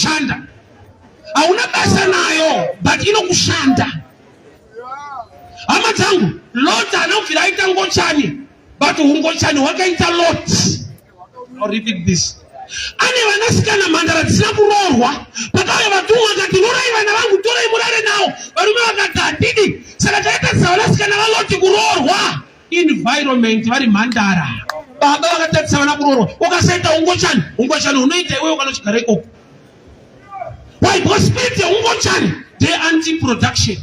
kushanda. Hauna basa nayo, but inokushanda. Hama tangu, Lot anofira ita ngochani, but ungochani wakaita Lot. I'll repeat this. Ani wanasikana mandara tisina kurorwa, pakawe watunga katinura iwana wangu tura imurare nao, warume wakatatidi, sakataita sa wanasikana waloti kurorwa. Environment vari mandara. Baba wakatatisa wana kurorwa, wakaseta ungochani unoite wewe ukanochikareko. Why? Because spirit ya ungochani, they anti-production.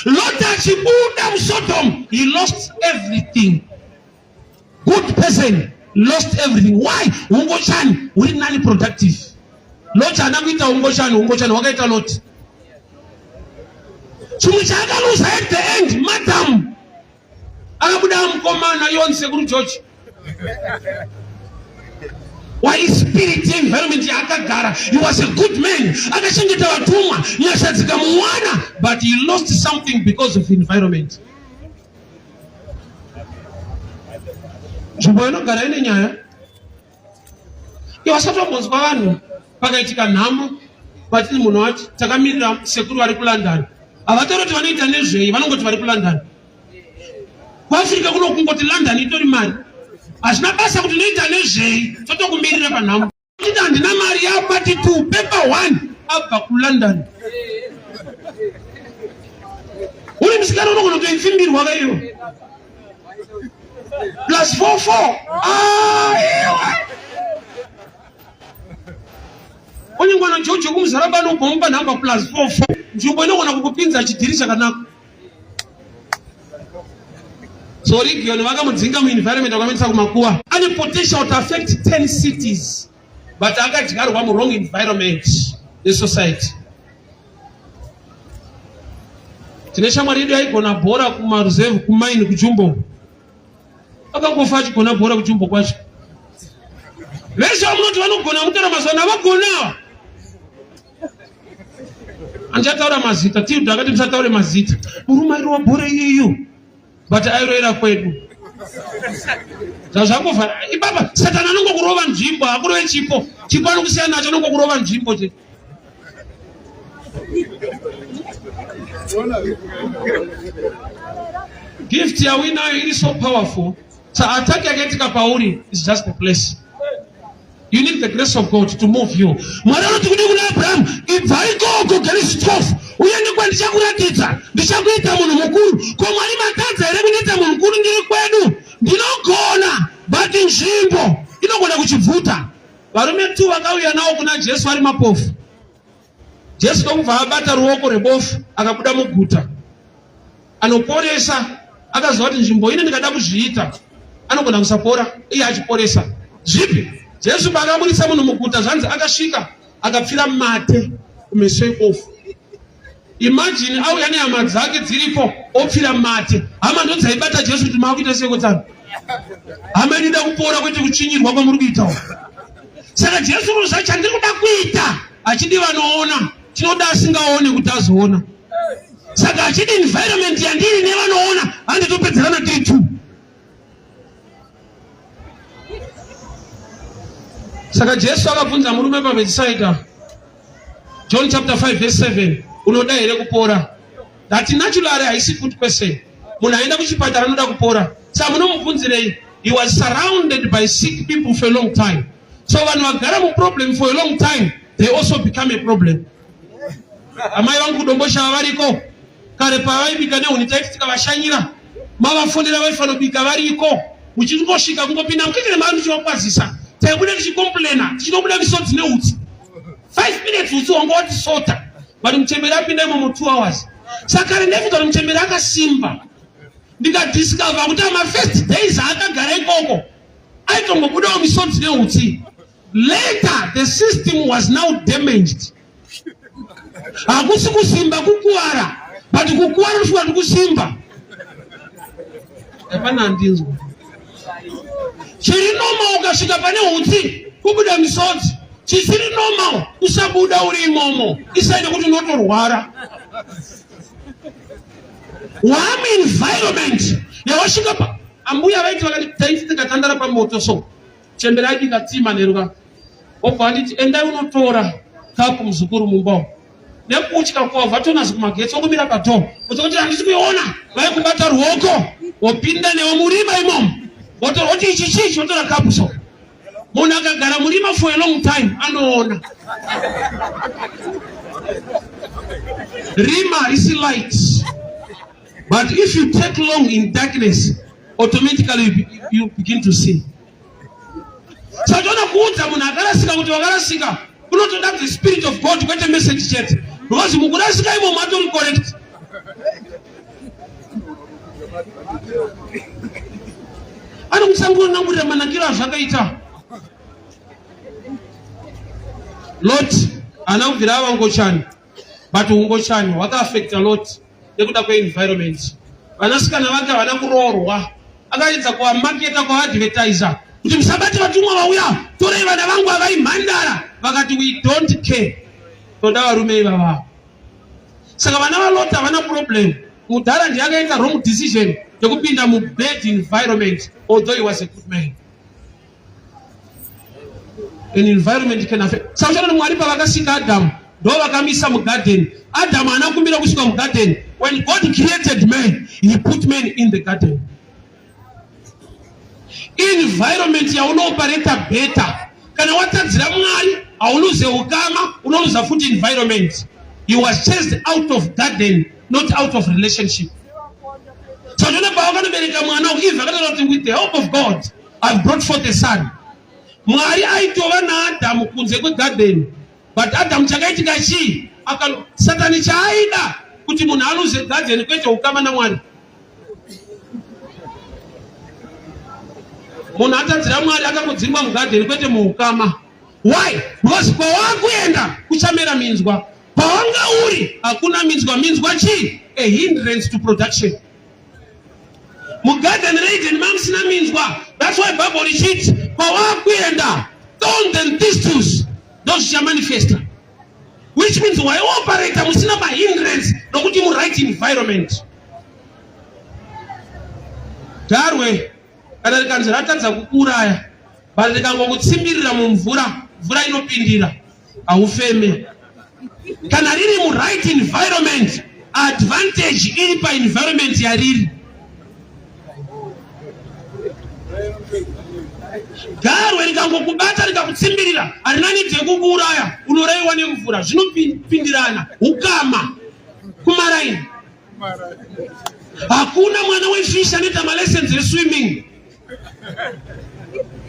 Lot achibuda Sodom, he lost everything. Good person lost everything. Why? Ungochani, uri nani productive. Lot anakuita ungochani wakaita Lot. Chumuchaka lose at the end, madam. Akabuda mkomana yonse kuru George. Why spirit environment ya akagara? He was a good man. Akashingita watumwa, nyashatika muwana, but he lost something because of environment. Jumboeno gara ine nyaya. Iwasato mwanzu kwa wanu. Paka itika namu. Batili munoati. Takamira sekuru wari kulandani. Avatero wanaita nezhei. Vanongoti wari kulandani. Kwa Afrika kuno kungoti London itori mari. Ashina basa kuti noita nezhei. Toto kumirira panamu. Tita andina mari ya party 2. Paper 1. Abba ku London. Uli msikaro uno kuno tuinfimbiri waka iyo. Plus 44. Onye ngwana chocho kumzaraba no bomba namba plus 44. Njumbo ino kuna kukupinza chidirisha kanako. So region waka mudzinga mu environment akwamenisa kumakuwa. Any potential to affect 10 cities. But akachigara kwa mu wrong environment the society. Tinesha marido yaigona bhora kuma reserve kumaini kujumbo. Akangofa chigona bhora kujumbo kwacho. Veshe munoti vanogona mutara mazana vagona. Anjataura mazita, tiu dakati msataure mazita. Murumairi wa bhora iyoyo. But airoera kwedu. Zazvangofa ibaba Satana anongo kurova nzvimbo, akurove chipo. Chipo anokusiyana nacho anongo kurova nzvimbo che. Gift ya wina is so powerful. So attack against Pauli is just a place. You need the grace of God to move you. Mwarano tukudi kuna Abraham, ivaiko kugeri stofu. Uyende kwa nishakuratita, nishakuita munu mukuru. Kwa mwali matanza, ere minita munu mukuru ngiri kwedu. Ndinogona, bati nshimbo. Inogona kuchivuta. Warume tu wakawia nao kuna Jesu wali mapofu. Jesu tokuva abata ruoko rebofu, akabuda muguta. Anoporesa, akazwati nshimbo ine nikada kuzviita. Anogona kusapora, iya achiporesa. Zvipi? Jesu bakamurisa munhu muguta zvanzi akasvika akapfira mate kumeso ekofu. Imagine auya nehama dzake dziripo opfira mate. Hama ndo dzaibata Jesu kuti makuita sekotani. Hama inoda kupora kwete kuchinyirwa kwamuri kuitawo. Saka Jesu ruza chandiri kuda kuita achidi vanoona chinoda asingaone kuti azoona. Saka achidi environment yandiri nevanoona handitopedzerana tiri 2. Saka Jesu akabvunza murume paBethsaida. John chapter 5 verse 7. Unoda here kupora? That naturally haisi good question. Munhu aenda kuchipatara anoda kupora. Saka munomubvunzirei? He was surrounded by sick people for a long time. So vanhu vagara muproblem for a long time, they also become a problem. Amai vangu kudombosha variko. Kare pavaibika nehuni taitika vashanyira. Mavafundira vaifanobika variko. Muchingosvika kungopinda mukitire mari chivakwazisa. Taibuda tichicomplaina, tichinobuda misodzi neutsi. 5 minutes utsi wanga watisota. Vari muchemberi apinda imomo 2 hours. Saka rendefuta kuti muchemberi akasimba. Ndikadiscover kuti first days akagara ikoko aitongobudawo misodzi neutsi. Later the system was now damaged. Hakusi kusimba kukuwara, but kukuwara kusvika kuti kusimba. Hapana ndinzwa. Chiri normal ukasvika pane utsi kubuda misodzi. Chisiri normal usabuda uri imomo. Isaide kuti unotorwara. One environment yawasvika pa ambuya vaiti vakati tikatandara pamoto so chembera idikatima neruka obva anditi endai unotora kapu mzukuru mumbo. Nekuchika kwa vatona zikumagetsi ongomira pato. Kuti handisi kuiona. Vai kubata ruoko. Wopinda neomurima imomo. Oti ichichi wotora kapu so. Munhu akagara murima for a long time anoona. Rima is light. But if you take long in darkness, automatically you begin to see. So don't kuuta munhu akarasika kuti wakarasika. Unotoda the spirit of God kwete message chete. Because mukurasika imo matori correct. Ano musangura namurira manakira zvakaita. Lot anamvira vangochani. But ungochani waka affect a lot. Nekuda kwe environment. Vanasikana vake vana kuroorwa. Akaedza kuvamaketa kuadvertiser. Kuti musabati vatumwa vauya. Torei vana vangu vakaimhandara. Vakati we don't care. Toda varume ivava. Saka vana vaLot havana problem. Mudhara ndiye akaita wrong decision yekupinda mu bad environment, although he was a good man. An environment can affect. Saka Mwari pavakasika Adam, ndo vakamisa mu garden. Adam anakumbira kusvika mu garden. When God created man, he put man in the garden. Environment yaunooperator better. Kana watadzira Mwari, auluze ukama, unoluza futi environment. He was chased out of garden, not out of relationship. So with the help of God, I've brought forth a son. Mwari aitova na Adam kunze kwe garden. But Adam chakaitika chi, Satani chaida kuti munhu aluze garden kwete ukama na Mwari. Munhu atadzira Mwari akakudzingwa mu garden kwete muukama. Why? Because kwa wakuenda kuchamera minzwa. Pawanga uri hakuna minzwa chi? A hindrance to production. Mu garden region mamsina minzwa. That's why Bible reads pawakuenda thorns and thistles those shall manifest. Which means why operate musina ba hindrance nokuti mu right environment. Darwe kana likanzi ratadza kukuraya bali likangokutsimbirira mu mvura inopindira aufeme. Kana riri mu right environment, advantage iri pa environment yariri. Garwe likangokubata likakutsimbirira arinani tekukuuraya unoraiwa nemvura zvinopindirana ukama kumaraini. Hakuna mwana wefish anoita malessons eswimming.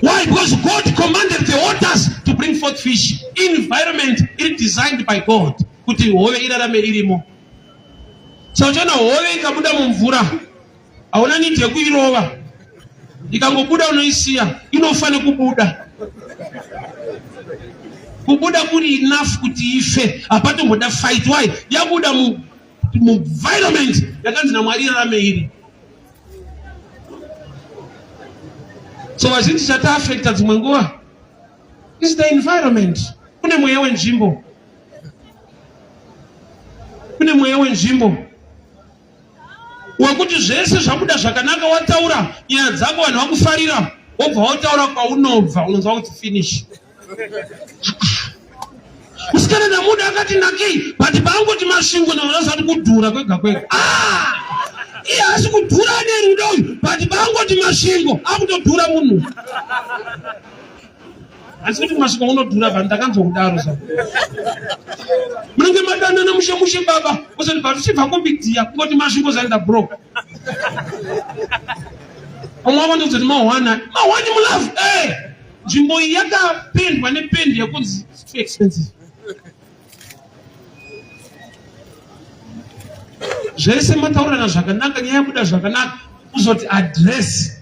Why? Because God commanded the waters to bring forth fish. Environment is designed by God. Kuti hove irarame irimo. So chona hove ikabuda mu mvura. Hauna need yekuirova. Ikangobuda unoisiya, inofane kubuda. Kubuda kuri enough kuti ife. Apato mboda fight. Why? Yabuda mu environment yakanzi na Mwari irarame iri. So vazhinji chata affecta dzimwe nguva is the environment. Kune mweya wenzvimbo. Kune mweya wenzvimbo. Wekuti zvese zvabuda zvakanaka wataura nyaya dzako vanhu vakufarira wobva wataura kwaunobva unonzwa kuti finish. Musikana namuda akati nakei but paangoti masvingo navanazati kudhura kwega kwega. Iye asi kudhura nerudo uyu but paangoti masvingo akutodhura munhu. Asi kuti masvingo unodhura vanhu ndakanzokudaro sa. Munenge madanana mushe baba kusati but chibva kubidia kungoti masvingo zaenda broke. Omwe vanozoti mahwana mulafu. Nzvimbo iyi yakapendwa nependi yekunzi it's too expensive. Zvese mataurana zvakanaka nyaya yabuda zvakanaka kuzoti address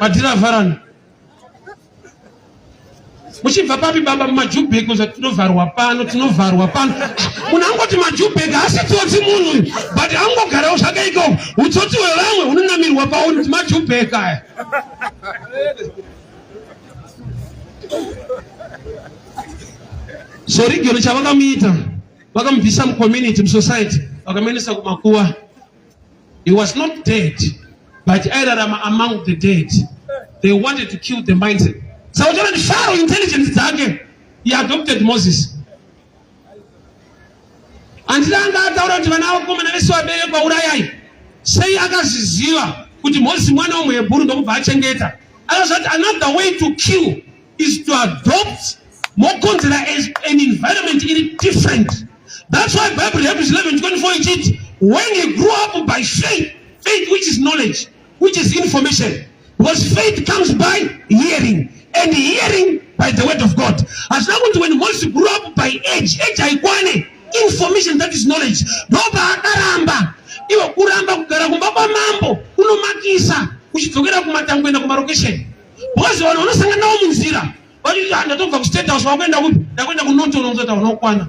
madhira varana. Muchibva papi baba mumajubheki kuzoti tinovharwa pano. Munhu angoti majubheki asi tsotsi munhu but angogarawo zvakaiko utsotsi hwevamwe hunonamirwa pauri kuti majubheki aya. So rigero chavakamuita vakamubvisa mucommunity musociety vakamuendesa kumakuva. He was not dead but airarama among the dead. They wanted to kill the mindset. Saka chona Pharaoh intelligence dzake He adopted Moses. Andilanga ataura kuti vana vakomana vese vaberekwa urayai. Sei akaziziva kuti Moses mwana wemuHebheru ndokubva achengeta. Akazoti another way to kill is to adopt more consider as an environment in different. That's why Bible Hebrews 11:24 it when he grew up by faith, faith which is knowledge, which is information. Because faith comes by hearing, and hearing by the word of God. As long as when Moses grew up by age haikwane, information that is knowledge. Ndoba akaramba, iwe kuramba kugara kumba kwa mambo, unomakisa, uchidzokera kumatangwenda kumarokesheni. Because vanhu vanosangana nawo munzira, vachiti ndatobva kustate house wakuenda kupi? Ndakuenda kuNorton unozoti unokwana.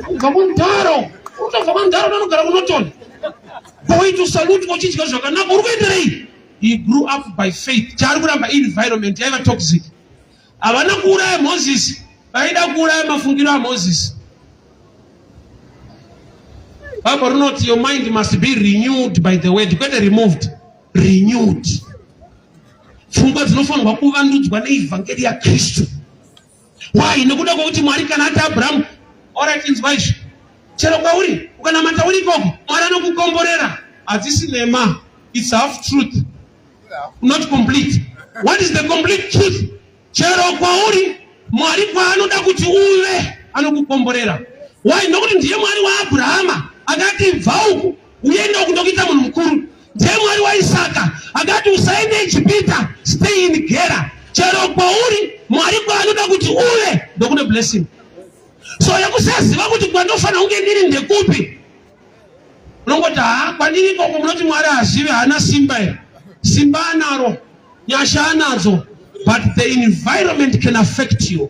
Ubva kuMudharo, utobva kuMudharo unogara kuNorton. Boy to salute kochidya zvakanaka, uri kuenderei? He grew up by faith. Chari kuramba environment yaiva toxic. Havana kuuraya Moses, vaida kuuraya mafungiro aMoses. Bible not your mind must be renewed by the word. Kwete removed, renewed. Pfungwa dzinofanirwa kuvandudzwa neevhangeri yaKristu. Why? Nekuda kwokuti Mwari kana ati Abraham, alright inzwa izvi. Chero kwauri ukanamata uri ikoko, Mwari anokukomborera. Hadzisi nema. It's half truth. Not complete. What is the complete truth? Chero kwauri Mwari kwaanoda kuti uve anokukomborera. Why? Nokuti ndiye Mwari waAbrahama akati bva uku uende kundokuita munhu mukuru. Ndiye Mwari waIsaka akati usaende Ijipita, stay in Gera. Chero kwauri Mwari kwaanoda kuti uve ndokune blessing. So yakusaziva kuti kwandofana kunge ndiri ndekupi. Unongoti kwandiri ikoko munoti Mwari azive hana simba here. Simba anaro, nyasha anadzo, but the environment can affect you.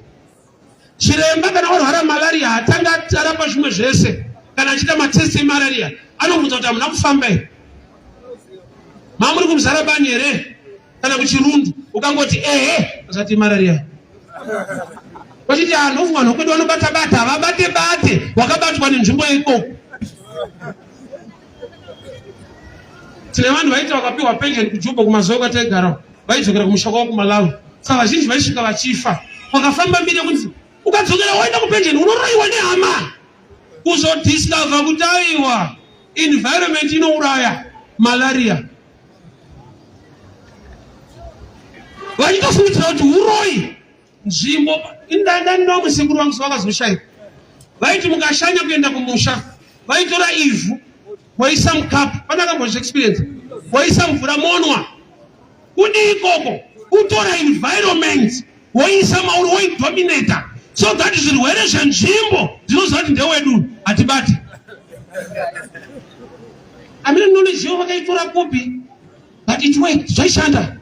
Chiremba kana warwara malaria hatanga arapa zvimwe zvese. Kana achita matest emalaria, anomudza kuti hamuna kufamba here. Mamuri kumuzarabani here, kana kuchirundu, ukangoti usati malaria. Vachiti anofu vanhu kwedu vanobata-bata, havabate-bate, wakabatwa nenzvimbo ikoko. Tine vanhu vaita vakapiwa pension kuJobo kumazuva kwataigara, vaidzokera kumusha kwavo kuMalawi. Saka vazhinji vaisvika vachifa. Wakafamba mbiri kunzi ukadzokera waenda kupension unoroyiwa nehama. Kuzodiscover kuti aiwa environment inouraya malaria. Vachitofungidzira kuti uroyi nzvimbo indandani nomwe sekuru vangu vakazoshaika. Vaiti mukashanya kuenda kumusha, vaitora ivhu waisa mukapu, pana kambozha experience, waisa mvura monwa. Kudi ikoko utora environment waisa mauri waidominata, so that zvirwere zvenzvimbo dzinoziva kuti ndewedu hatibati. Amina knowledge yo vakaitora kupi, but it worked, zvaishanda.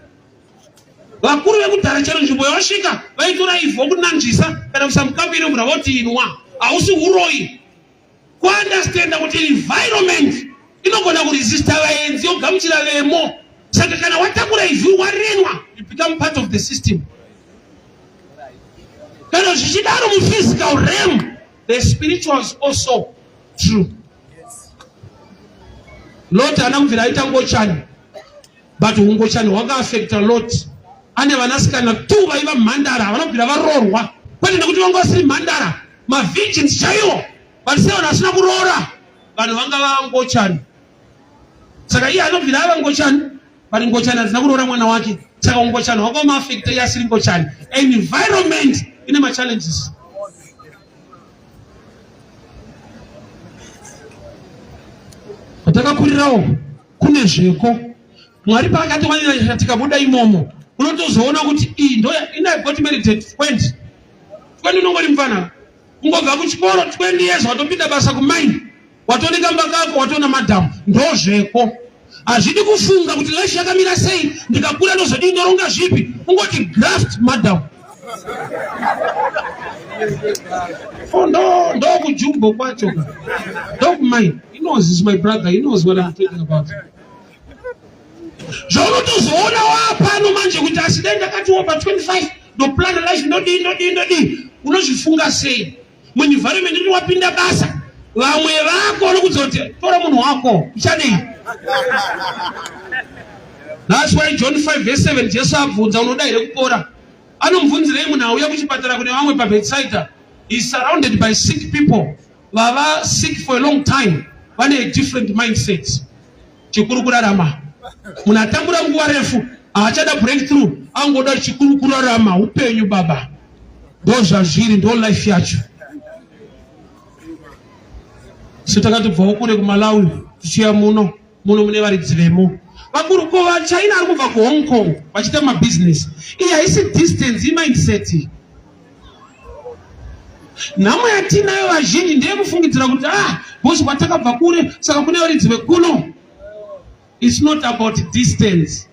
Vakuru vekudhara chero nzvimbo yawasvika vaitora ivhu wokunanzvisa kana kuisa mukapu ine mvura voti inwa, hausi uroyi. Kuunderstanda kuti environment inogona kuresista vaenzi yogamuchira vemo. Saka kana watakura ivhu warenwa, you become part of the system. Kana zvichidaro muphysical realm, the spiritual is also true. Lot haana kubvira aita ngochani, but ungochani hwakaafecta Lot. Ane vanasikana tu vaiva mhandara vanobvira varorwa, kwete nekuti vanga vasiri mhandara, mavirgins chaiwo. But se vanhu vasina kuroora, vanhu vanga vangochani. Saka iye anobvira ava ngochani, but ngochani hadzina kuroora mwana wake. Saka ngochani hwakamaafecta iye asiri ngochani. Environment ine machallenges. Patakakurirawo kune zveko. Mwari paakati wanira tikabuda imomo, unotozoona kuti iyi ndo ina got married at 20. 20 unongori mfana. Ungobva kuchikoro 20 years watopinda basa kumaini, watooneka mbakako, watoona madhamu. Ndo zveko. Hazvidi kufunga kuti leshi yakamira sei, ndikakura ndozodii ndoronga zvipi. Ungoti graft madhamu. Ndo kuJumbo kwacho. Ndo kumaini. He knows he's my brother. He knows what I'm talking about. Zvaunotozoona wapano manje kuti asidenda kati wopa 25 ndo plan life ndodii. Unozvifunga sei? Environment iri wapinda basa, vamwe vako vanokudza kuti tora munhu wako uchadei. That's why John 5:7 Jesu abvunza unoda here kupora. anomubvunzirei munhu auya kuchipatara kune vamwe pabedside. He's surrounded by sick people. Vava sick for a long time. Vane a different mindset. Chikuru kurarama. Munhu atambura nguva refu haachada breakthrough. Angoda chikuru kurarama upenyu baba. Ndozvazviri ndo life yacho. Sitakatibvawo kure kuMalawi tichiya muno mune varidzi vemo. Vakuru kova China ari kubva kuHong Kong vachiita mabusiness. Iyi haisi distance imindset. Nhamo yatinayo vazhinji ndeyekufungidzira kuti bosi kwatakabva kure saka kune varidzi vekuno. It's not about distance.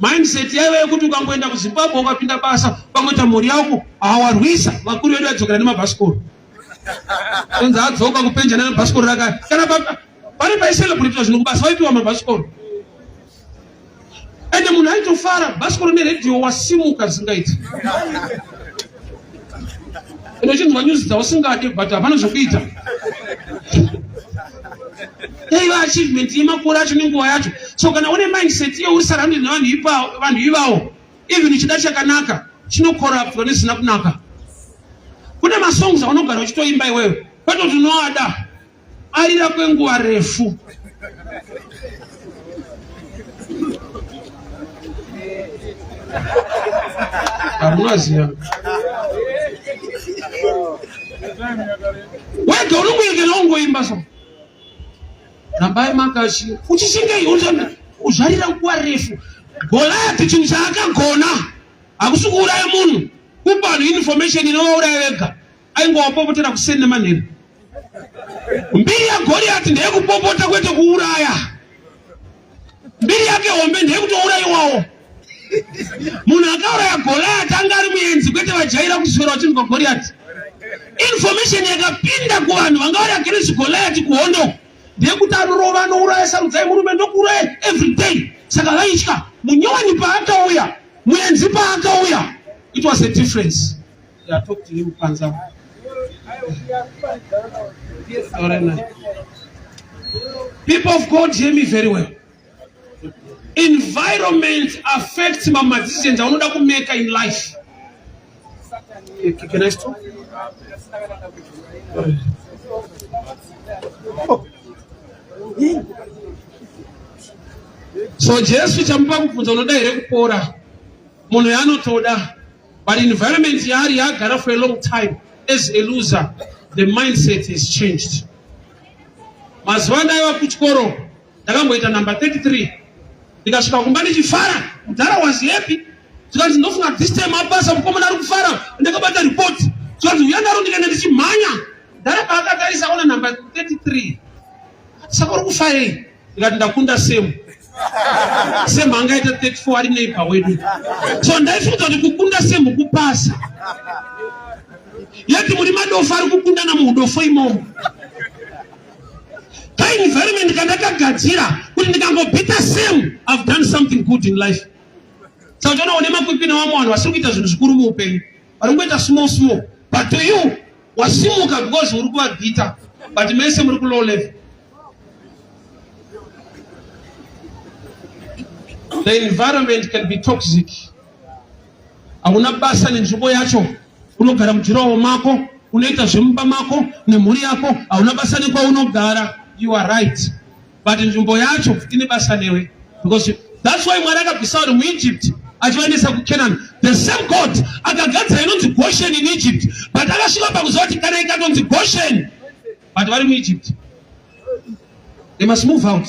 Mindset yaiva yekuti ukangoenda kuZimbabwe ukapinda basa ukangoita mhuri yako hawarwisa. Vakuru vedu vadzokera nemabhasikoro. Kunzi adzoka kupenjana nebhasikoro rakaya. Kana pari paicelebratiwa zvinhu kubasa vaipiwa mabhasikoro. Ende munhu aitofara bhasikoro neredhiyo wasimuka zvingaiti. Ende uchinzwa nyuzi dzausingade but hapana zvokuita. Yaiva achievement yemakore acho nenguva yacho. So kana une mindset iyo uri surrounded nevanhu ivavo, even chida chakanaka chinokoraptwa nezvisina kunaka. Kune masongs aunogara uchitoimba iwewe kwetoti unoada arira kwenguva refu. Hamunaziva wega unongoyekera ungoimba so rambai makashi uchishingei uzvarira nguva refu. Goliath chinhu chaakagona hakusi kuuraya munhu, kupa vanhu information inovauraya vega. Aingowapopotera kuseni nemanheru. Mbiri yaGoliath ndeyekupopota kwete kuuraya. Mbiri yake hombe ndeyekutourayiwawo. Munhu akauraya Goliath anga ari muenzi kwete vajaira kuswera vachinzwa Goliath. Information yakapinda kuvanhu vanga vari against Goliath kuhondo ndeyekuti anorova anouraya sarudzai murume ndokuuraya every day. Saka vaitya munyowani paakauya, muenzi paakauya. It was a difference. I talked to him Panza. People of God hear me very well. Environment affects my decisions I want to make in life. Can I stop? So Jesus champa kufunza unoda here kupora. Munhu yanotoda. But environment yaari yagara for a long time as a loser, the mindset is changed. Mazuva ndaiva kuchikoro ndakamboita number 33. Ndikasvika kumba ndichifara, mudhara was happy. Tikanzi ndofunga this time abasa mukomana ari kufara, ndakabata report. Tikanzi uya ndaro ndikaenda ndichimhanya. Ndara paakatarisa ona number 33. Saka uri kufarei? Ndikati ndakunda semu. Semu angaita 34 ari neighbor wedu. So ndaifunga kuti kukunda semu kupasa. Yati muri madofu ari kukundana muudofo imomo. Environment kandakagadzira kuti ndikangobita same, I've done something good in life. Saka unoona makwipina vamwe vanhu vasiri kuita zvinhu zvikuru muupenyu, vari kungoita small but to you wasimuka because uri kuvabhita but mese muri kulow level. The environment can be toxic. Hauna basa nenzvimbo yacho, unogara mujuraho mako, unoita zvemumba mako nemhuri yako, hauna basa nekwaunogara. You are right. But in nzvimbo yacho ine basa newe. Because that's why Mwari akabvisa vanhu muEgypt achivaendesa kuCanaan. The same God akagadzira inonzi Goshen in Egypt. But akasvika pakuziva kuti kana ikanonzi Goshen but vari muEgypt. They must move out.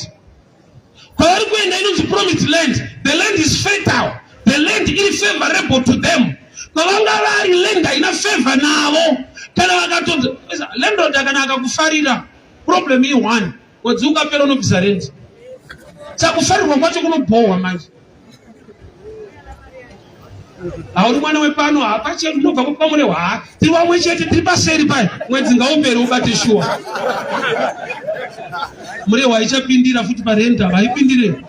Kwavari kuenda inonzi promised land. The land is fertile. The land is favorable to them. Kwavanga vari land haina favor navo. Kana vakatonzi landlord kana akakufarira problem is one. Mwedzi ukapera unobvisa rent. Saka kufarirwa kwacho kunobohwa manje. Hauri mwana wepano hapa chedu unobva kupamure tiri vamwe chete tiri paseri paya. Mwedzi ngaupere ubate shuwa. Murehwa haichapindira futi parenta haipindire.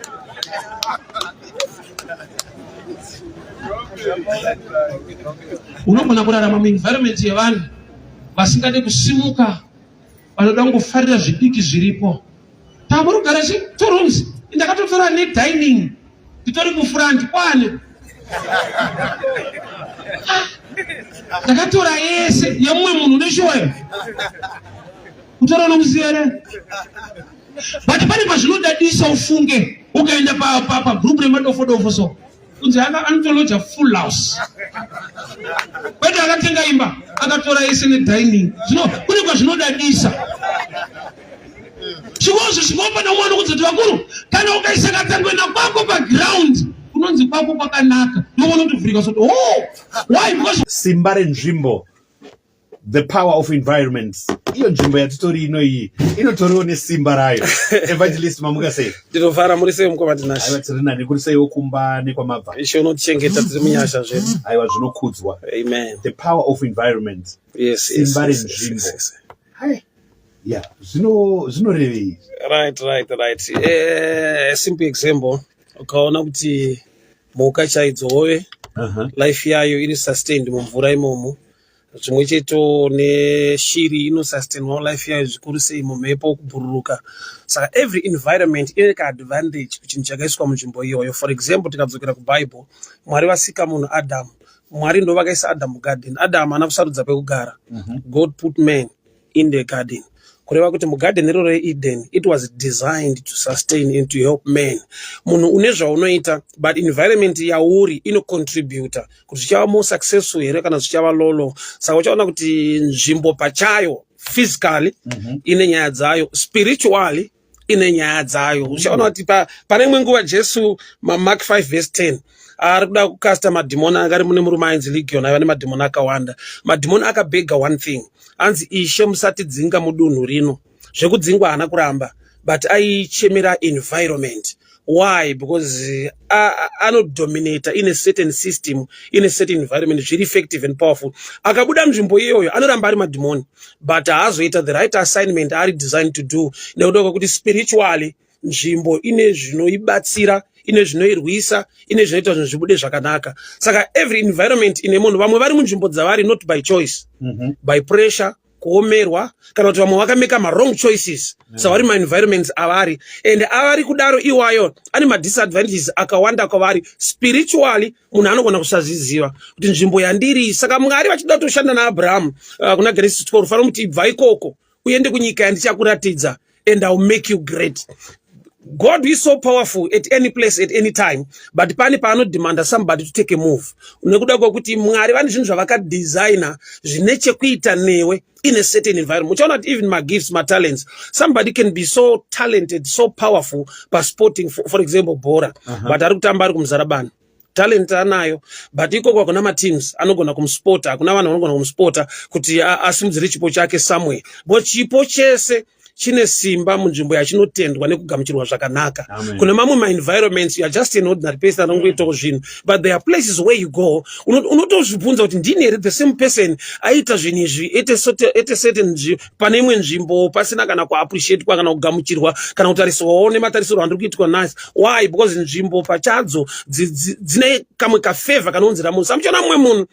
Unogona kurarama muenvironment yevanhu vasingade kusimuka. Vanoda kungofarira zvidiki zviripo. Tamurugara chitorooms. Ndakatotora nedining. Nditori kufront kwane. Ndakatora yese yamwe munhu neshoyo. Kutora nokuziya. But pane pazvinodadisa ufunge ukaenda pa group remadofodofo so. Kunzi anotoloja full house. Kwete akatenga imba akatora yese nedining. Kune kwazvinodadisa. Chikozo chikopa na mwana kuti vakuru kana ukaisa katangwena kwako pa ground unonzi kwako kwakanaka nobona kuti Africa so why because simba renzvimbo, the power of environments. Iyo nzvimbo yatitori ino iyi inotoriwo nesimba rayo. Evangelist Mamuka sei? Ndinovhara muri sei mukoma tinashe? Aiwa tiri nani kuri sei wokumba nekwamabva? Ishe unotichengeta tiri munyasha zvedu. Aiwa zvinokudzwa. Amen. The power of environment. Yes, simba renzvimbo. Hai. Yeah, zvinorevei. Right. Simple example. Ukaona kuti mhuka chaidzove life yayo iri sustained mumvura imomo. Zvimwe cheto neshiri inosustainwawo life yayo zvikuru sei mumhepo kubhururuka. Saka every environment ine kaadvantage kuchinhu chakaiswa munzvimbo iyoyo. For example, tikadzokera kuBible, Mwari vasika munhu Adam. Mwari ndo vakaisa Adam mugarden. Adam haana kusarudza pekugara. God put man in the garden. Kureva kuti mugarden iroro reEden, it was designed to sustain and to help man. Munhu une zvaunoita, but environment yauri inocontributa kuti chichava more successful here kana chichava lolo. Saka uchaona kuti nzvimbo pachayo physically ine nyaya dzayo, spiritually ine nyaya dzayo. Uchaona kuti pane imwe nguva Jesu Mark 5 verse 10 ari kuda kukasta madhimoni anga ari mune murume ainzi Legion aiva nemadhimoni akawanda. Madhimoni akabega one thing, anzi Ishe musatidzinga mudunhu rino. Zvekudzingwa haana kuramba, but aichemera environment. Why? Because anodominate in a certain system, in a certain environment, very effective and powerful. Akabuda nzvimbo iyoyo anoramba ari madhimoni, but haazoita the right assignment ari designed to do. Nekuda kuti spiritually nzvimbo ine zvinoibatsira, ine zvinoirwisa, ine zvinoita zvinhu zvibude zvakanaka. Saka every environment ine munhu, vamwe vari munzvimbo dzavari not by choice, by pressure, kuomerwa, kana kuti vamwe vakameka wrong choices. Savari environments avari, and avari kudaro iwayo ane disadvantages akawanda kwavari. Spiritually munhu anogona kusaziziva kuti nzvimbo yandiri. Saka Mwari vachida kutoshanda naAbraham kuna Genesis 12 faro muti bva ikoko uende kunyika yandichakuratidza and I will make you great. God is so powerful at any place at any time, but pani paanodemanda somebody to take a move. Nekuda kwokuti Mwari vane zvinhu zvavakadesigna zvine chekuita newe in a certain environment. Uchaona kuti even my gifts, my talents, somebody can be so talented, so powerful by sporting, for example bhora, but ari kutamba ari kumuzarabani. Talent anayo, but ikoko kuna mateams anogona kumspota, hakuna vanhu vanogona kumspota kuti asimudzire chipo chake somewhere. But chipo chese chine simba munzvimbo yachinotendwa nekugamuchirwa zvakanaka. Kuna mamwe environments you are just an ordinary person anongoitawo zvinhu, but there are places where you go unotozvibvunza kuti ndini here the same person aita zvinhu izvi at a certain pane imwe nzvimbo pasina kana kuappreciate kana kugamuchirwa kana kutariswawo nematarisiro andiri kuitwa naye. Why? Because nzvimbo pachadzo dzine kamwe kafavor kanounzira munhu. Samuchiona mumwe munhu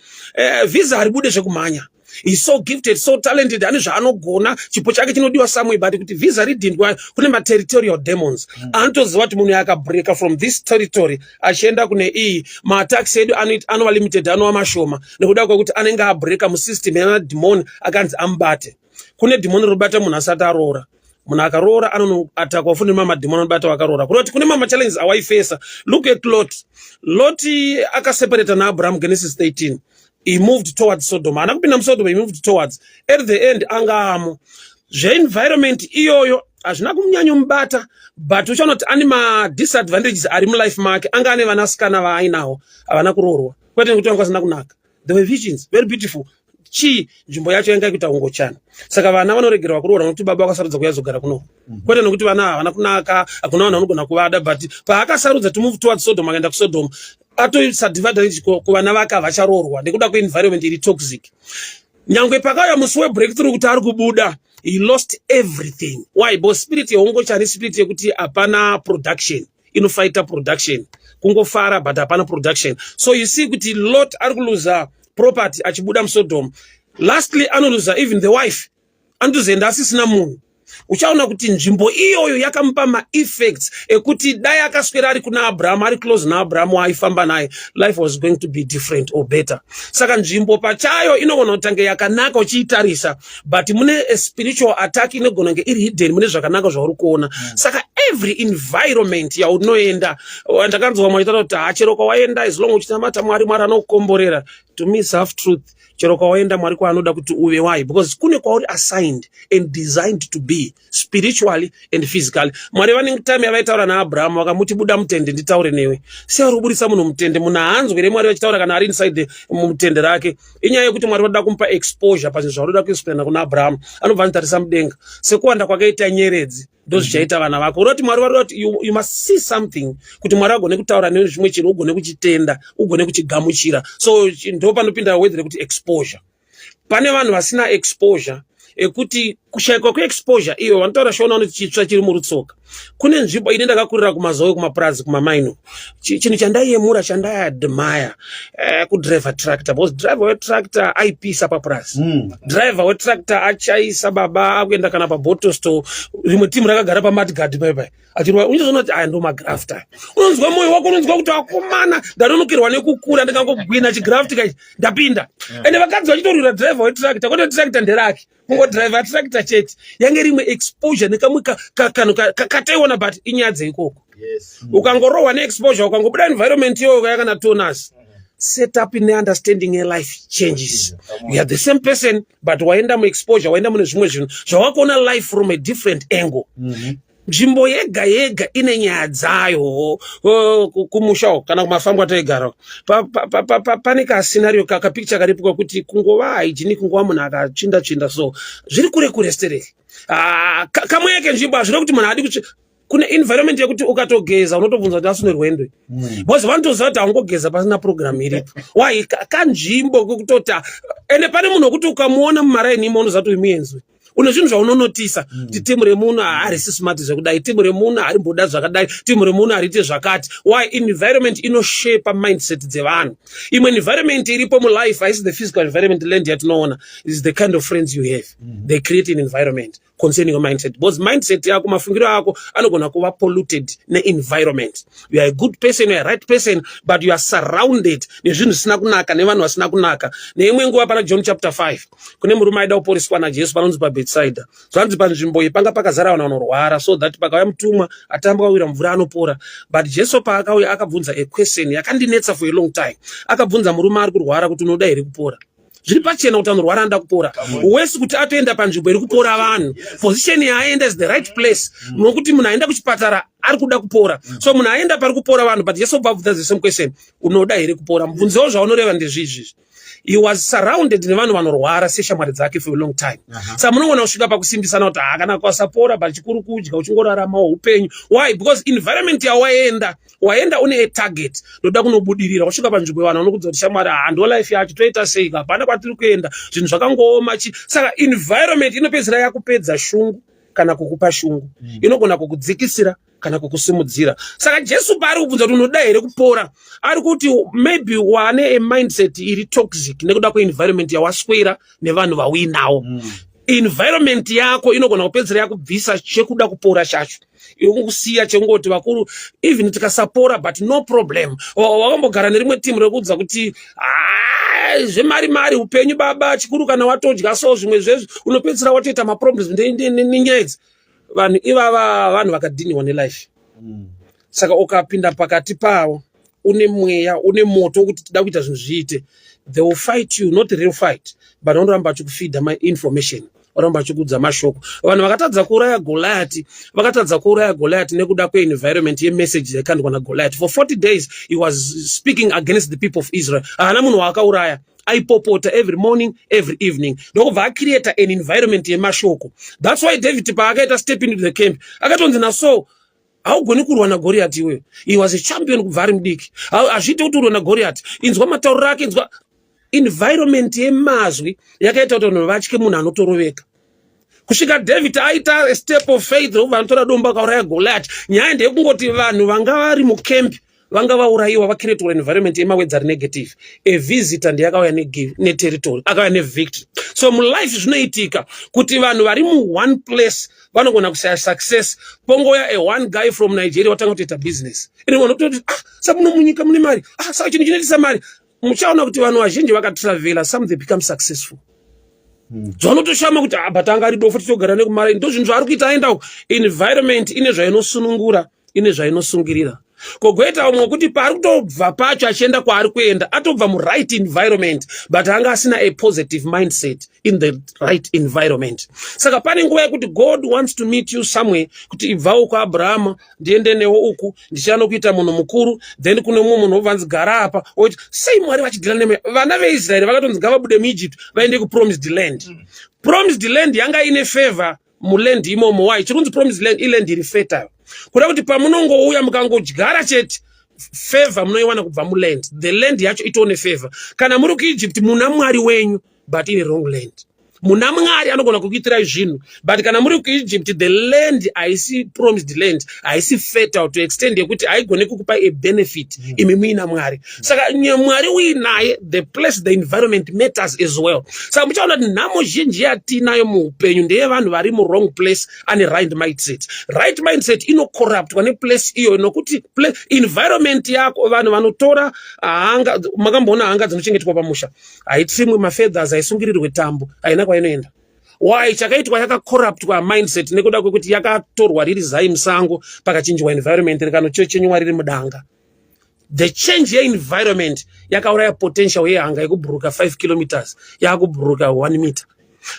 visa haribude zvekumhanya, he's so gifted, so talented, ane zvaanogona, chipo chake chinodiwa somewhere, but kuti visa ridhindwa kune materitorial demons. Anotoziva kuti munhu akabreaka from this territory achienda kune iyi, maattacks edu anova limited, anova mashoma nekuda kwekuti anenge abreaka musystem yana demon akanzi ambate. Kune demon rinobata munhu asati aroora. Munhu akaroora anonoatakwa futi mamadhimoni anobata wakaroora. Kuroti kune mama challenges awaifesa. Look at Lot. Lot akaseparata naAbraham, Genesis 13. He moved towards Sodom. Haana kupinda muSodom, he moved towards. At the end angaamo. Environment iyoyo hazvina kumubata, but uchaona kuti ane disadvantages ari mulife make. Anga ane vanasikana vaainawo havana kuroorwa. Kwete nekuti vanga vasina kunaka. They were virgins, very beautiful. Nzvimbo yacho yanga kuita ungochana. Saka vana vanoregerwa kuroora nokuti baba vakasarudza kuyazogara kuno. Kwete nokuti vana havana kunaka, hakuna vanhu vanogona kuvada, but paakasarudza to move towards Sodom akaenda kuSodom, atoisa disadvantage kuvana vake havacharoorwa nekuda kweenvironment iri toxic. Nyangwe pakauya musi webreakthrough kuti ari kubuda, he lost everything. Why? Because spirit yeungochani spirit yekuti hapana production, inofighta production. Kungofara but hapana production. So you see kuti Lot ari kuluza property achibuda muSodom. Lastly anoluza even the wife. Andozoenda asisina munhu. uchaona kuti nzvimbo iyoyo yakamupa ma-effects ekuti dai akaswera ari kuna Abraham, ari close naAbraham waaifamba naye, life was going to be different or better. Saka nzvimbo pachayo inogona kutanga yakanaka uchiitarisa, but mune a spiritual attack inogona kunge iri hidden mune zvakanaka zvauri kuona. Saka every environment yaunoenda, ndakanzwa mwaitaura kuti chero kwawaenda as long uchinamata Mwari, Mwari anokukomborera. To me, self truth, chero kwawaenda Mwari kwaanoda kuti uve. Why? Because kune kwauri assigned and designed to be spiritually and physically. Mwari vane time yavaitaura naAbraham vakamuti buda mutende nditaure newe. Sei ruburisa munhu mutende, munhu haanzwi here Mwari vachitaura kana ari inside mutende rake. Inyaya yekuti Mwari vanoda kumupa exposure pazvinhu zvaanoda kuexplaina kuna Abraham. Anobva anotarisa mudenga sekuwanda kwakaita nyeredzi ndozvichaita vana vako. Uroti Mwari varoti you must see something kuti Mwari agone kutaura newe zvimwe chinhu ugone kuchitenda, ugone kuchigamuchira. So ndo panopinda wedzere kuti exposure. Pane vanhu vasina exposure ekuti kushayikwa kweexposure iyo vanotaura shona unoti chitsva chiri murutsoka. Kune nzvimbo ine ndakakurira kumazoe, kumapurazi, kumamaino. Chinhu chandaiyemura, chandaiadmire kudriver tractor, because driver wetractor aipisa papurazi. Driver wetractor achaisa baba akuenda kana pabottle store, rimwe timu rakagara pamadguard paipai achirwa. Unozoona kuti aya ndo magrafter. Unonzwa moyo wako, unonzwa kuti wakomana, ndanonokirwa nekukura ndikangogwina chigrafti kachi ndapinda. Ende vakadzi vachitorwira driver wetractor, kwete tractor nderake, kungo driver tractor chete. Yange rimwe exposure nekamwe kataiona, but inyadze ikoko. Ukangorohwa neexposure, ukangobuda environment iyoyo yakana tonus, set up in understanding a life changes. You are the same person, but waenda muexposure, waenda mune zvimwe zvinhu zvawakaona life from a different angle. Nzvimbo yega yega ine nyaya dzayo. Kumusha kana kumafambo ataigara pane kascenario kakapicture karipo kuti kungova hygienic, kungova munhu akachinda chinda, so zviri kure kure stereki. Kamwe yake nzvimbo hazvina kuti munhu adi kuti kune environment yekuti ukatogeza unotobvunza kuti asune rwendo. Because vanotoziva kuti haungogeza pasina program iripo. Why? Kanzvimbo kokutota. Ende pane munhu wekuti ukamuona mumaraini imo unoziva kuti muenzwe. Une zvinhu zvaunonotisa kuti timu remunhu harisi smart zvakudai, timu remunhu hari mboda zvakadai, timu remunhu harite zvakati. Why? Environment inoshape mindset dzevanhu. Imwe environment iripo mulife haisi the physical environment land yatinoona, is the kind of friends you have. They create an environment concerning your mindset. Because mindset yako, mafungiro yako anogona kuva polluted ne-environment. You are a good person, you are a right person, but you are surrounded nezvinhu zvisina kunaka, nevanhu vasina kunaka. Neimwe nguva pana John chapter 5, kune murume aida kuporeswa naJesu panonzi paBethsaida. Zvanzi panzvimbo iyi panga pakazara vanhu vanorwara, so that pakauya mutumwa atamba kawira mvura anopora. But Jesu paakauya akabvunza a question yakandinetsa for a long time. Akabvunza murume ari kurwara kuti unoda here kupora. Zviri pachena kuti anorwara anda kupora. Wesi kuti atoenda panzvimbo iri kupora vanhu. Position yaaenda is the right place. Nokuti munhu aenda kuchipatara ari kuda kupora. So munhu aenda pari kupora vanhu, but Jesu obvabvunza the same question, unoda here kupora. Mubvunzewo zvaunoreva ndezvizvi. He was surrounded nevanhu vanorwara seshamwari dzake for a long time. Saka munogona kusvika pakusimbisana kuti kana kwasapora but chikuru kudya uchingoraramawo upenyu. Why? Because environment yawaenda une a target. Ndoda kunobudirira usvika panzvimbo yevanhu vanokudza kuti shamwari ndo life yacho toita sei, hapana kwatiri kuenda, zvinhu zvakangooma. Saka environment inopedzera yakupedza shungu kana kukupa shungu, inogona kukudzikisira kana kukusimudzira. Saka Jesu paari kubvunza kuti unoda here kupora, ari kuti maybe wane a mindset iri toxic nekuda kwe-environment yawaswera nevanhu vauinawo. Environment yako inogona kupedzera yakubvisa chekuda kupora chacho, ikusiya chengoti vakuru even tikasapora but no problem. Wakambogara nerimwe timu rekudza kuti zvemari upenyu baba, chikuru kana watodya so zvimwe zvezvo unopedzera watoita maproblems nenyaya idzi. Vanhu ivava vanhu vakadhiniwa nelife. Saka ukapinda pakati pavo une mweya, une moto kuti tida kuita zvinhu zviite, they will fight you, not real fight, but vanoramba vachikufeedha my information, vanoramba vachikudza mashoko. Vanhu vakatadza kuuraya Goliath nekuda kwe-environment ye-message yakandwa naGoliath. For 40 days he was speaking against the people of Israel. Hana munhu waakauraya, aipopota every morning, every evening. Ndokubva acreata an environment yemashoko. That's why David paakaita step into the camp, akatonzi naSaul, haugoni kurwa naGoliath iwewe. He was a champion kubva ari mudiki. Hazviite kuti urwe naGoliath. Inzwa matauriro ake, inzwa environment yemazwi yakaita kuti vanhu vatye munhu anotoroveka. Kusvika David aita a step of faith, anotora dombo akauraya Goliath. Nyaya ndeyekungoti vanhu vanga vari mukempi vanga vaurayiwa vakreatora environment yemawedzi ari negative. A visitor ndiye akauya neterritory, akauya nevictory. So mulife zvinoitika kuti vanhu vari one place vanogona kusaya success. Pongoya a one guy from Nigeria watanga kutoita business. Ine vanhu kutoti samuno munyika mune mari. Saka chinhu chinoitisa mari. Muchaona kuti vanhu vazhinji vakatravela, some they become successful. Zvanotoshama kuti batanga ari dofo titogara nekumara. Ndo zvinhu zvari kuita aenda environment ine zvainosunungura, ine zvainosungirira. Kogoita umwe kuti pari kutobva pacho achienda kwaari kuenda atobva right environment but anga asina a positive mindset in the right environment. Saka pane nguva yekuti God wants to meet you somewhere kuti ibvawo kwaAbrahama ndiende newo uku ndichano kuita munhu mukuru, then kune mumwe munhu obva nzigara apa oti sei Mwari vachidhila neme vana veIsraeri vakatonzi ngavabude muEgypt vaende kupromised land. Promised land yanga ine favor muland imomo. Why? Chikunzi promised land iland iri fertile. Kuda kuti pamunongouya mukangodyara chete favor munoiwana kubva muland. The land yacho itoone favor. Kana muri kuEgypt muna Mwari wenyu but ine wrong land. Muna Mwari anogona kukuitirai zvinhu but kana muri kuEgypt the land haisi promised land, haisi fertile to extend yekuti haigone kukupa a benefit imi muina Mwari. Saka Mwari uinaye the place, the environment matters as well. Saka muchaona kuti nhamo zhinji yatinayo muupenyu ndeye vanhu vari mu wrong place ane right mindset. Right mindset inocorruptwa neplace iyo nokuti environment yako vanhu vanotora hanga, makamboona hanga dzinochengetwa pamusha haitsimwe mafeathers, haisungirirwe tambo, haina kwainoenda. Why? Chakaitwa yakacorruptwa mindset nekuda kwekuti yakatorwa riri zai musango pakachinjwa environment rikanochechenywa riri mudanga. The change ye environment yakauraya potential yehanga yekubhuruka 5 kilometers yakubhuruka 1 meter.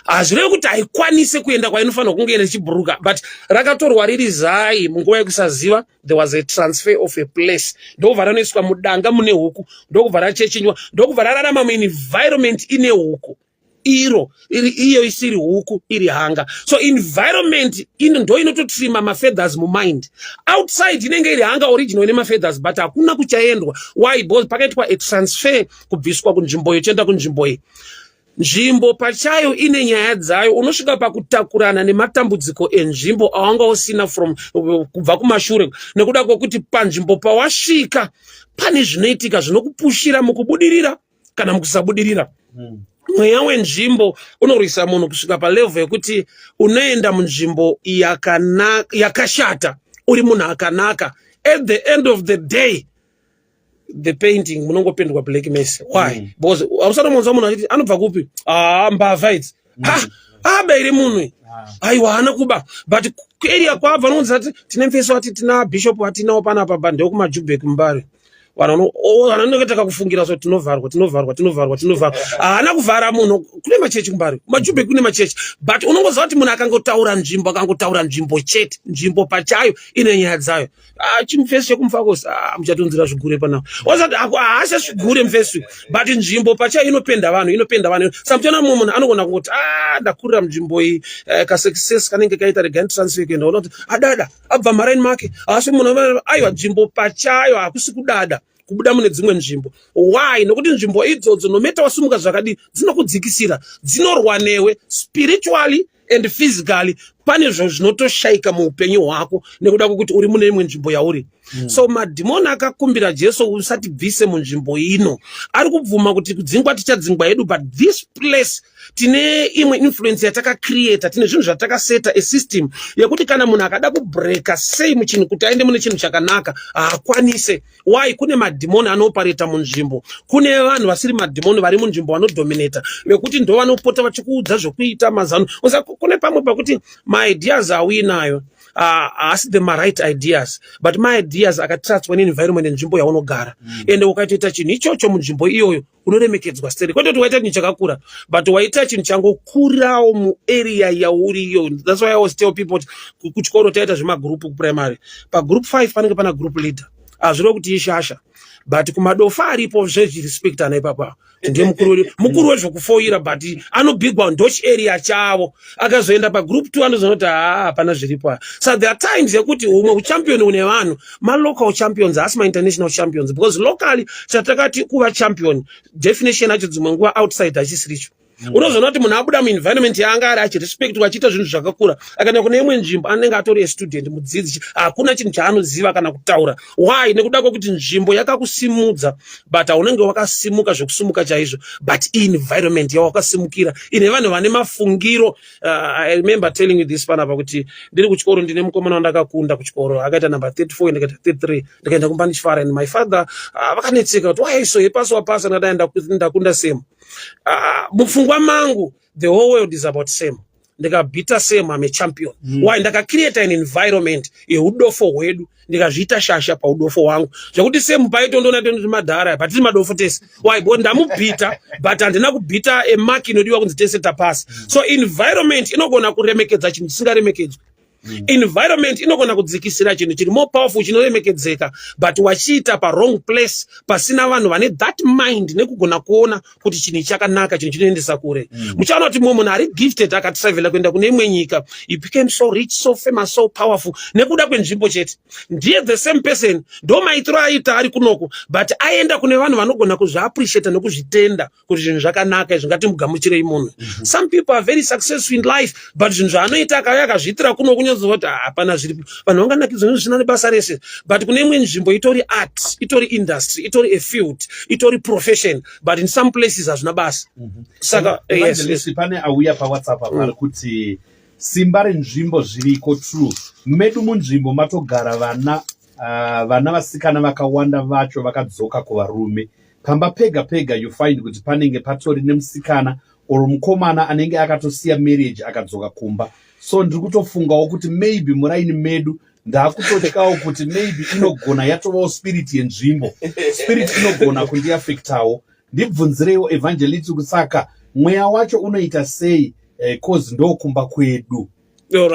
Hazvirevi kuti haikwanise kuenda kwainofanira kunge ichibhuruka but rakatorwa riri zai munguva yekusaziva. There was a transfer of a place. Ndokubva ranoiswa mudanga mune huku, ndokubva rachechenywa, ndokubva rararama muenvironment ine huku. Iyo isiri huku iri hanga. So environment ndo inototrima mafeathers mumind. Outside inenge iri hanga original ine mafeathers but hakuna kuchaendwa. Why? Because pakaitwa a transfer kubviswa kunzvimbo yochienda kunzvimbo iyi. Nzvimbo pachayo ine nyaya dzayo. Unosvika pakutakurana nematambudziko enzvimbo awanga usina from kubva kumashure nekuda kwekuti panzvimbo pawasvika pane zvinoitika zvinokupushira mukubudirira kana mukusabudirira. Mweya wenzvimbo unorwisa munhu kusvika palevel yekuti unoenda munzvimbo yakashata uri munhu akanaka. At the end of the day the painting munongopendwa black mess. Why? Because ausanomonza munhu achiti anobva kupi? Mbavha idzi. Abairi munhu. Aiwa hana kuba. But area kwabva nonzi ati tine mfeso ati tina bishop atinawo panapa bande kumaJubek Mbare. Vanonoketaka kufungira so tinovharwa. Haana kuvhara munhu. Kune machechi kuMbare, kumaJubek kune machechi. But unongoziva kuti munhu akangotaura nzvimbo chete, nzvimbo pachayo ine nyaya dzayo. Chimufesi chekumfakosi muchatonzira zvigure panapo. Wasati haasha zvigure mufesi but nzvimbo pachayo inopenda vanhu. Saka muchaona mumwe munhu anogona kungoti ndakurira munzvimbo iyi kasuccess kanenge kaita regan transfer kuenda unoti adada abva maraini make. Asi munhu aiwa nzvimbo pachayo hakusi kudada kubuda mune dzimwe nzvimbo. Why? Nokuti nzvimbo idzodzo nometa wasumuka zvakadi dzinokudzikisira, dzinorwa newe spiritually and physically. Pane zvinotoshaika muupenyu hwako nekuda kwekuti uri mune imwe nzvimbo yauri. So madhimoni akakumbira Jesu usati bvise munzvimbo ino. Ari kubvuma kuti kudzingwa tichadzingwa yedu but this place tine imwe influence yatakacreata, tine zvinhu zvatakaseta a system yekuti kana munhu akada kubreaka sei muchinhu kuti aende mune chinhu chakanaka haakwanise. Why? Kune madhimoni anopareta munzvimbo. Kune vanhu vasiri madhimoni vari munzvimbo vanodominata vekuti ndo vanopota vachikuudza zvokuita mazano. Kune pamwe pakuti my ideas awinayo asi the right ideas but my ideas akatratswa neenvironment nzvimbo yaunogara ende ukatoita chinhu ichocho munzvimbo iyoyo unoremekedzwa seri. Kwete kuti waita chinhu chakakura but waita chinhu changokurirawo muarea yauriyo. That's why I always tell people kuchikoro taita zvemagroup kuprimary. Pagroup 5 panenge pana group leader. Hazviro kuti ishasha but kumadofa aripo zvezvirespect ana ipapa ndiye mukuru wezvokufoira but anobigwa ndochi area chavo. Akazoenda pagroup 2 anozonoti hapana zviripo. So there are times yekuti umwe uchampion une vanhu local champions asi international champions because locally chatakati kuva champion definition yacho dzimwe nguva outside hachisiricho. Unozoona kuti munhu abuda muenvironment yaanga ari achirespectwa achiita zvinhu zvakakura akaenda kune imwe nzvimbo anenge atori student mudzidzi hakuna chinhu chaanoziva kana kutaura. Why? Nekuda kwekuti nzvimbo yakakusimudza but unenge wakasimuka zvekusumuka chaizvo but environment yawakasimukira ine vanhu vane mafungiro. I remember telling you this panapa kuti ndiri kuchikoro ndine mukomana wandakakunda kuchikoro akaita number 34 ndikaita 33 ndikaenda kumbanichifara and my father vakanetseka kuti why so yepaso wapasa ndakunda same. Mupfungwa mangu the whole world is about same. Ndikabhita same, I'm a champion. Why? Ndakacreate an environment yeudofo hwedu ndikazviita shasha paudofo wangu zvekuti same paitondona tondoti madhara but tiri madofo tese. Why? Because ndamubhita but handina kubhita emark inodiwa kunzi tese tapasi. So environment inogona kuremekedza chinhu chisingaremekedzwi. Environment inogona kudzikisira chinhu chiri more powerful chinoremekedzeka but wachiita wrong place pasina vanhu vane that mind nekugona kuona kuti chinhu chakanaka chinhu chinoendesa kure. Muchaona kuti mumwe munhu ari gifted akatisavela kuenda kune imwe nyika, he became so rich, so famous, so powerful nekuda kwenzvimbo chete. Ndiye the same person ndo maitiro aita ari kunoko but aenda kune vanhu vanogona kuzviappreciate nekuzvitenda kuti zvinhu zvakanaka zvingatimugamuchirei munhu. Some people are very successful in life but zvinhu zvaanoita akauya akazviitira kuno kuti hapana zviripo vanhu vanganakidzwa zvinhu zvina nebasa rese but kune imwe nzvimbo itori art, itori industry, itori a field, itori profession but in some places hazvina basa. Saka yes. Pane auya paWhatsApp apari kuti simba renzvimbo zviriko true medu munzvimbo matogara vana vasikana vakawanda vacho vakadzoka kuvarume pamba pega pega you find kuti panenge patori nemusikana or mukomana anenge akatosiya marriage akadzoka kumba. So ndiri kutofungawo kuti maybe muraini medu ndakutotyawo kuti maybe inogona yatovawo spirit yenzvimbo, spirit inogona kundiafectawo. Ndibvunzirewo evangelist kusaka mweya wacho unoita sei cause ndokumba kwedu. All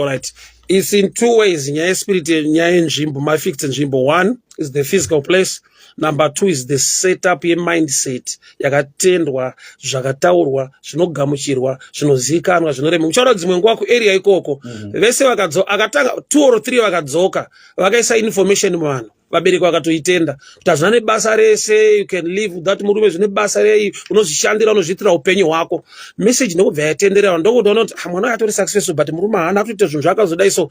right. It's in two ways. Nyaya spirit nyaya yenzvimbo mafikta nzvimbo. One is the physical place. Number two is the setup ye-mindset yakatendwa, zvakataurwa, zvinogamuchirwa, zvinozikanwa, zvinorema. Muchaona dzimwe nguva kuarea ikoko vese akatanga 2 or 3 vakadzoka vakaisa information muvanhu vabereki vakatoitenda kuti hazvina nebasa rese, you can live without murume zvine basa rei, unozvishandira unozviitira upenyu hwako. Message ndokubva yatenderera ndokuti unoona kuti mwana akatori successful but murume haana kutoita zvinhu zvakazodai. So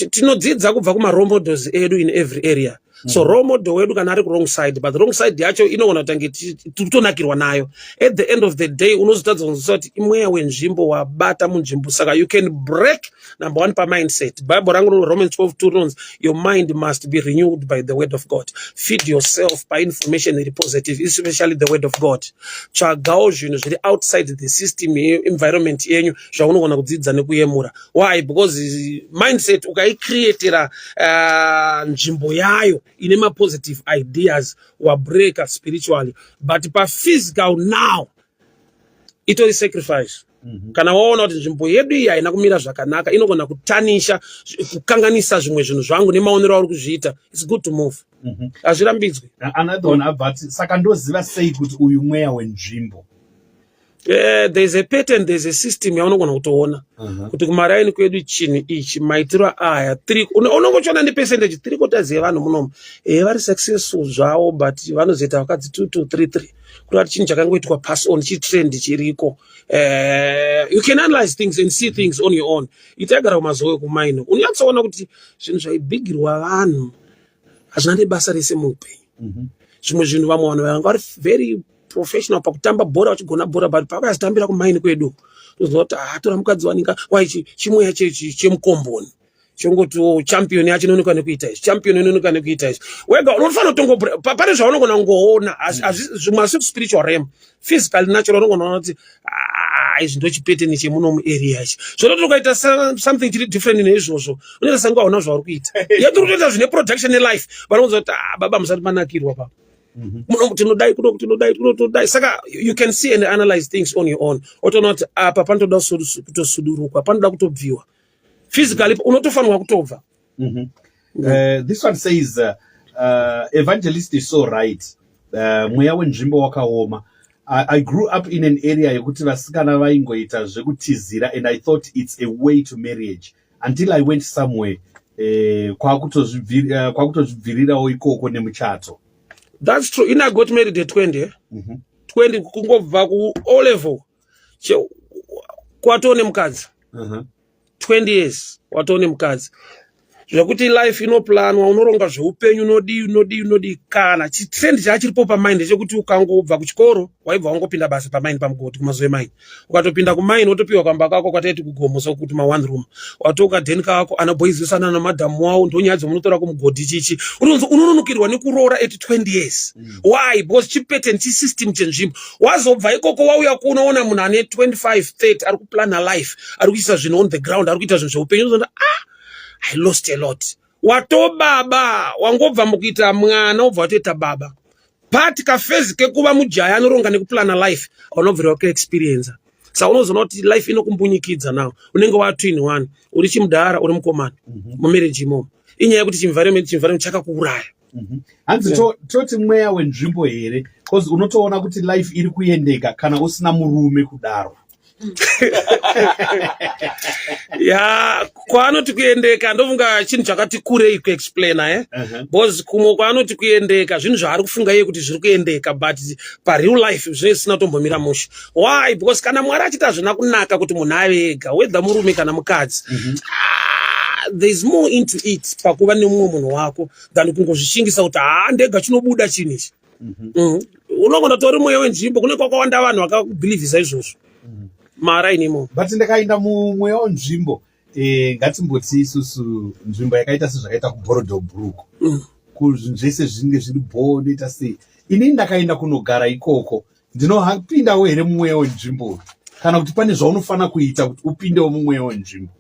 tinodzidza kubva kuma-role models edu in every area. So role model wedu kana ari wrong side but the wrong side yacho inogona kutange kutonakirwa nayo. At the end of the day unozotadza kuti imweya wenzvimbo wabata munzvimbo. Saka you can break number 1 mindset. Bible rangu Romans 12:2 runs your mind must be renewed by the word of God. Feed yourself by information that is positive, especially the word of God. Tsvagawo zvinhu zviri outside the system environment yenyu zvaunogona kudzidza nekuyemura. Why? Because mindset ukaicreatera nzvimbo yayo ine ma-positive ideas wabreaka spiritually but pa-physical now itori sacrifice. Kana waona kuti nzvimbo yedu iyi haina kumira zvakanaka inogona kutanisha kukanganisa zvimwe zvinhu zvangu nemaonero auri kuzviita. It's good to move. Hazvirambidzwi. Another one about saka ndoziva sei kuti uyu mweya wenzvimbo. There's a pattern, there's a system yaunogona kutoona kuti kumaraini kwedu chinhu ichi maitiro aya unongochiona nepercentage 3/4 yevanhu munomu vari successful zvavo but vanozoita vakadzi 2 to 3 kuti chinhu chakangoitwa pass on chitrend chiriko. You can analyze things and see things on your own. Itagara kumazowe kumaino unyatsoona kuti zvinhu zvaibhigirwa vanhu hazvina nebasa rese muupenyu. Zvimwe zvinhu vamwe vanhu vanga vari very professional pakutamba bhora vachigona bhora but pakazitambira kumaini kwedu tozoti tora mukadzi wanika wai chimweya chemukomboni chongoti champion yacho inoonekwa nekuita izvi, champion inoonekwa nekuita izvi. Wega unofanira kutongo pane zvaunogona kungoona zvimwe asi spiritual realm. Physical natural unogona kuti izvi ndo chipeteni chemuno muarea ichi. Zvototi ukaita something chiri different neizvozvo unoita senge hauna zvauri kuita. Yedu kutoita zvine production life vanozoti baba musati manakirwa pa. Tinodai. Saka you can see and analyze things on your own. Otonoti apa panotoda kutosudurukwa, panoda kutobviwa. Physically unotofanirwa kutobva. This one says evangelist is so right. Mweya wenzvimbo wakaoma. I grew up in an area yekuti vasikana vaingoita zvekutizira and I thought it's a way to marriage until I went somewhere kwakutozvibvirirawo ikoko nemuchato. That's true. I got married at 20. 20 kungobva ku O level kwatone mukadzi 20 years watone mukadzi zvekuti life inoplanwa unoronga zveupenyu unodi kana chitrend chachiripo pamind chekuti ukangobva kuchikoro waibva wangopinda basa pamind pamugodi kumazuve maini ukatopinda kumaini wotopiwa kamba kako kwataiti kugomo sokuti ma one room watoka dhenka wako anaboizisana namadhamu wavo ndonyaya dzomunotora kumugodi chichi unononukirwa nekuroora at 20 years why because chipattern chisystem chenzvimbo wazobva ikoko wauya kunoona munhu ane 25 30 ari kuplana life ari kuisa zvinhu on the ground ari kuita zvinhu zveupenyu unozoona I lost a lot. Watobaba wangobva mukuita mwana obva watoita baba. Part kafezi kekuva mujaya anoronga nekuplana life unobvira wake experience. Saka unozoona kuti life inokumbunyikidza nawo. Unenge wa 21 uri chimudhara uri mukomana mumarriage imomo. Inyaya yekuti chimvarement chakakuuraya. Hanzi toti mweya wenzvimbo here because unotoona kuti life iri kuendeka kana usina murume kudaro. Ya kwanoti kuendeka ndofunga chinhu chakati kurei kuexplaina because kumwe kwanoti kuendeka zvinhu zvaari kufunga iye kuti zviri kuendeka but pareal life zvisina tombomira mushe. Why? Because kana Mwari achita zvina kunaka kuti munhu ave ega whether murume kana mukadzi there is more into it pakuva nemumwe munhu wako than kungozvishingisa kuti ndega chinobuda chinhu ichi. Unogona tori mweya wenzvimbo kune kwakawanda vanhu vakabhilivhisa izvozvo mara inimo but ndakaenda mumweya wenzvimbo ngatimboti isusu nzvimbo yakaita sezvakaita kuBorodobrook kuzvinhu zvese zvinenge zviri bho noita sei inini ndakaenda kunogara ikoko ndinopindawo here mumweya wenzvimbo kana kuti pane zvaunofanira kuita kuti upindewo mumweya wenzvimbo.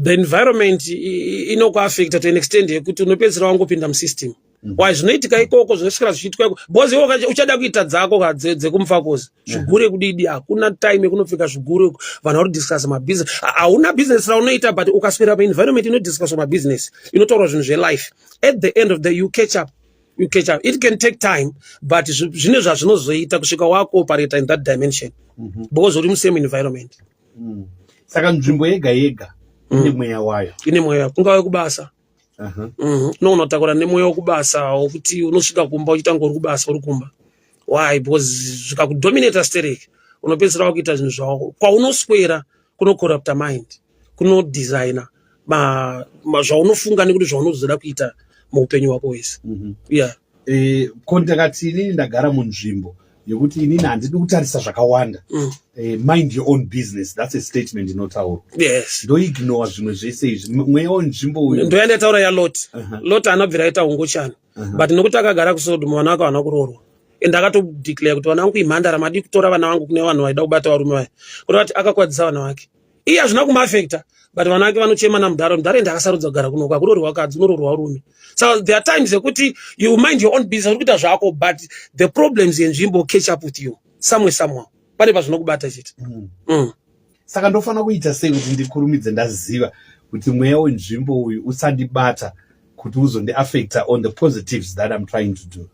The environment inokuaffecta to an extent yekuti unopedzera wangopinda musystem. Why zvinoitika ikoko zvinosvikira zvichiitwa bozi iwo uchada kuita dzako dzekumfakozi zvigure kudidi hakuna time yekunopfeka zvigure vanhu vari kudiscuss mabusiness hauna business raunoita but ukaswera paenvironment inodiscuss mabusiness inotaura zvinhu zvelife at the end of the you catch up. It can take time but zvine zvazvinozoita kusvika wakuoperata in that dimension because uri musame environment. Saka nzvimbo yega yega ine mweya wayo. Ine mweya kungave kubasa unotakura nemweya wokubasa wokuti unosvika kumba uchiita ngori kubasa uri kumba. Why? Because zvikakudominata stereki unopedzisira wakuita zvinhu zvako kwaunoswera kunocorrupta mind kunodesigna zvaunofunga nekuti zvaunozoda kuita muupenyu wako wese. Kondakati inini ndagara munzvimbo yokuti inini handidi kutarisa zvakawanda. Mind your own business, that's a statement inotaura. Yes. Ndoignore zvimwe zvese izvi mweya wenzvimbo uyu ndoyandataura yaLot. Lot anobvira aita ungochani but nokuti akagara kuSodoma vana vake havana kuroorwa ende akatodeclare kuti vana vangu imhandara madi kutora vana vangu kune vanhu vaida kubata varume vaye kuti akakwadzisa vana vake iye hazvina kumaafecta but vana vake vanochema namudhara ende akasarudza kugara kuno kakuroorwa vakadzi unoroorwa varume. So there are times yekuti you mind your own business uri kuita zvako but the problems yenzvimbo catch up with you somehow pane pazvinokubata chete. Saka ndofanira kuita sei kuti ndikurumidze ndaziva kuti mweya wenzvimbo uyu usandibata kuti uzondiaffecta on the positives that I'm trying to do.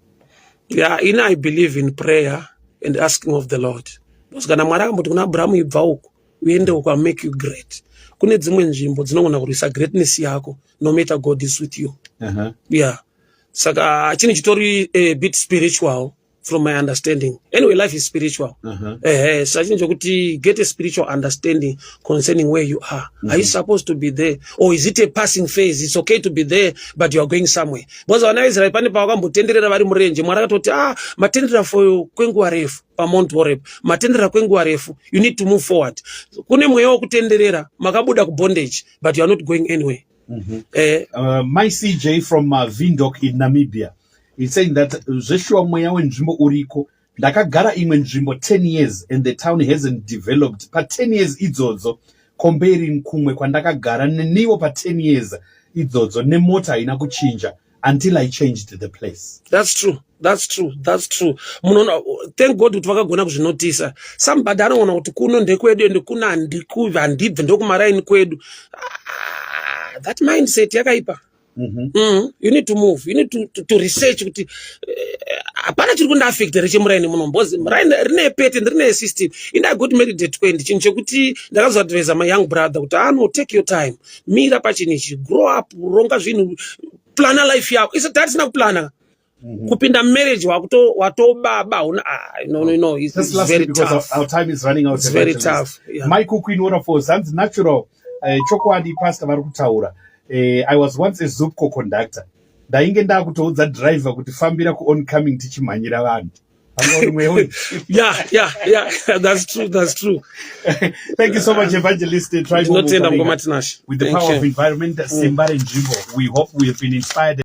I believe in prayer and asking of the Lord. Because kana Mwari akamboti kuna Abraham ibva uko uende uko I'll make you great. Kune dzimwe nzvimbo dzinogona kurwisa greatness yako no matter God is with you. Saka chini chitori a bit spiritual from my understanding. Anyway, life is spiritual. So chini chokuti get a spiritual understanding concerning where you are. Are you supposed to be there? Or is it a passing phase? It's okay to be there, but you are going somewhere. Because vana veIsraeri pane pavakambotenderera vari murenje Mwari akatoti matenderera for kwenguva refu paMount Horeb. Matenderera kwenguva refu. You need to move forward. Kune mweya wokutenderera makabuda kubondage, but you are not going anywhere. My CJ from Windhoek in Namibia is saying that zveshuwa mweya wenzvimbo uriko ndakagara imwe nzvimbo 10 years and the town hasn't developed pa 10 years idzodzo comparing kumwe kwandakagara neniwo pa 10 years idzodzo nemota haina kuchinja until I changed the place. That's true. Thank God kuti vakagona kuzvinotisa. Somebody anoona kuti kuno ndekwedu ende kuna handibve ndokumaraini kwedu. That mindset yakaipa. You need to move. You need to research kuti hapana chiri kundiaffect rechemuraini muno mbozi muraini rine pattern rine system. I got married at 20 chinhu chekuti ndakazoadvisa my young brother kuti take your time, mira pachinichi, grow up, ronga zvinhu, plana life yako. Tatisina kuplana kupinda marriage watobaba no it's Just lastly, very because tough. our time is running out. It's very Evangelist. tough, yeah. My Queen Wonderful, sounds natural. Chokwadi Pastor Varukutaura. I was once a Zupco conductor. Dainge ndakutoudza driver kuti fambira ku oncoming tichimhanyira vanhu. Yeah, that's true. Thank you so much, Evangelist. With the power of environment, Simbare Nzvimbo. We hope we have been inspired.